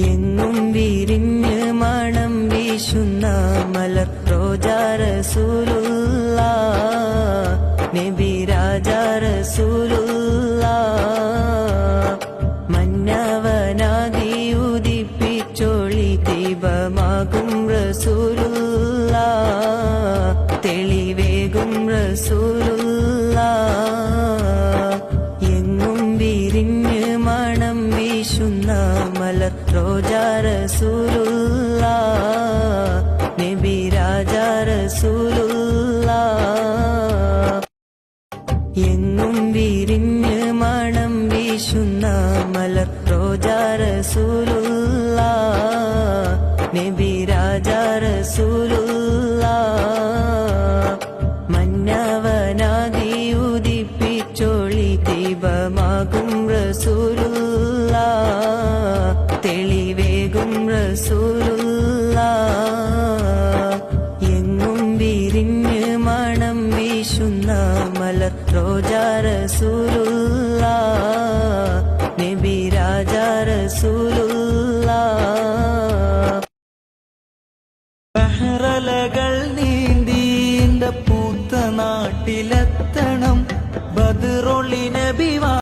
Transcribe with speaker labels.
Speaker 1: എങ്ങും വിരിഞ്ഞ് മണം വീശുന്ന മലർ റോജാ റസൂലുള്ളാഹ് നബി രാജാ റസൂലുള്ളാഹ് മന്നവനാദി ഉദിപ്പിച്ചൊളി ദീപമാകും റസൂലുള്ളാഹ് തെളിവേകും റസൂലുള്ളാഹ് എങ്ങും വിരിഞ്ഞ് മണം വീശുന്ന മലർ റോജാ റസൂലുള്ളാഹ് നബി രാജാ റസൂലുള്ളാഹ് എങ്ങും വിരിഞ്ഞ് മണം വീശുന്ന മലർ റോജാ റസൂലുള്ളാഹ് നബി രാജാ റസൂലുള്ളാഹ് മന്നവനാദി ഉദിപ്പിച്ചൊളി ദീപമാകും റസൂലുള്ളാഹ് തെളിവേകും റസൂലുള്ളാഹ് എങ്ങും വിരിഞ്ഞ് മണം വീശുന്ന മലർ റോജാ റസൂലുള്ളാഹ് നബി രാജാ റസൂലുള്ളാഹ്
Speaker 2: ബഹ്റലകൾ നീന്തിന്റെ പൂത്ത നാട്ടിലെത്തണം ബദ്റൊളി നബി